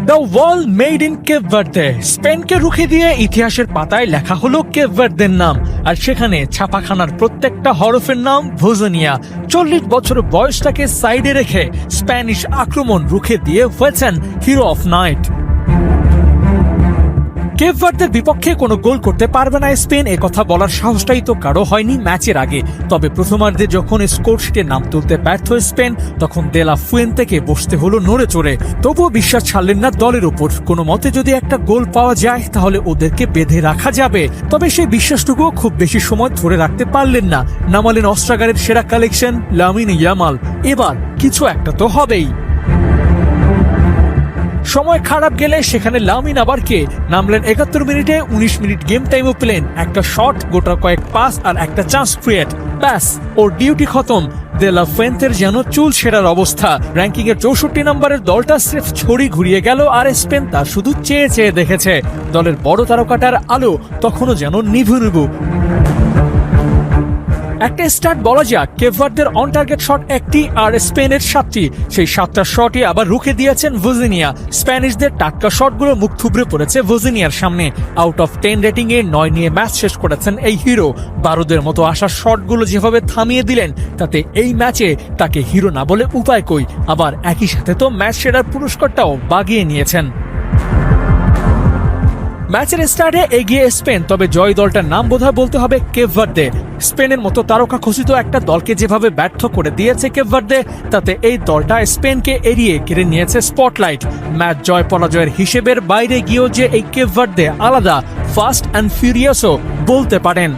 The world made in Cape Verde. স্পেনকে রুখে দিয়ে ইতিহাসের পাতায় লেখা হলো কেপ ভার্দের নাম, আর সেখানে ছাপাখানার প্রত্যেকটা হরফের নাম ভোজনিয়া। 40 বছর বয়সটাকে সাইডে রেখে স্প্যানিশ আক্রমণ রুখে দিয়ে হয়েছেন হিরো অফ নাইট। কেপ ভার্দের বিপক্ষে কোনো গোল করতে পারবে না স্পেন, কথা বলার সাহসটাই তো কারো হয়নি ম্যাচের আগে। তবে প্রথমার্ধে যখন স্কোরশিটে নাম তুলতে ব্যর্থ স্পেন, তখন দে লা ফুয়েন্তেকে বসতে হলো নড়ে চড়ে। তবুও বিশ্বাস ছাড়লেন না দলের উপর। কোনো মতে যদি একটা গোল পাওয়া যায় তাহলে ওদেরকে বেঁধে রাখা যাবে। তবে সেই বিশ্বাসটুকুও খুব বেশি সময় ধরে রাখতে পারলেন না। নামালেন অস্ট্রাগারের সেরা কালেকশন লামিন ইয়ামাল। এবার কিছু একটা তো হবেই। সময় খারাপ গেলে সেখানে লামিন আবার কে নামলেন 71 মিনিটে। 19 মিনিট গেম টাইমও পেলেন। একটা শট, গোটা কয়েক পাস আর একটা চান্স ক্রিয়েট, ব্যাস ওর ডিউটি খতম। দে লা ফুয়েন্তের যেন চুল ছেঁড়ার অবস্থা। র্যাঙ্কিং এর 64 নম্বরের দলটা স্রেফ ছড়ি ঘুরিয়ে গেল, আর স্পেন তা শুধু চেয়ে চেয়ে দেখেছে। দলের বড় তারকাটার আলো তখনও যেন নিভু নিভু। একটা স্টার্ট বলা যাক, কেপ ভার্দের অন টার্গেট শট 1টি আর স্পেনের 7টি। সেই 7টা শটই আবার রুখে দিয়েছেন ভোজিনিয়া। স্প্যানিশদের টাটকা শটগুলো মুখ থুবড়ে পড়েছে ভোজিনিয়ার সামনে। আউট অফ 10 রেটিং এ 9 নিয়ে ম্যাচ শেষ করেছেন এই হিরো। বারুদের মতো আসা শটগুলো যেভাবে থামিয়ে দিলেন, তাতে এই ম্যাচে তাকে হিরো না বলে উপায় কই। আবার একই সাথে তো ম্যাচ সেরার পুরস্কারটাও বাগিয়ে নিয়েছেন। ম্যাচের স্টার্টে এগিয়ে স্পেন, তবে জয় দলটার নাম বোধহয় বলতে হবে কেপ ভার্দে। স্পেনের মতো তারকা খচিত একটা দলকে যেভাবে ব্যর্থ করে দিয়েছে কেপ ভার্দে, তাতে এই দলটা স্পেনকে এড়িয়ে কেড়ে নিয়েছে স্পটলাইট। ম্যাচ জয় পরাজয়ের হিসেবের বাইরে গিয়েও যে এই কেপ ভার্দে আলাদা, ফাস্ট অ্যান্ড ফিউরিয়াসও বলতে পারেন।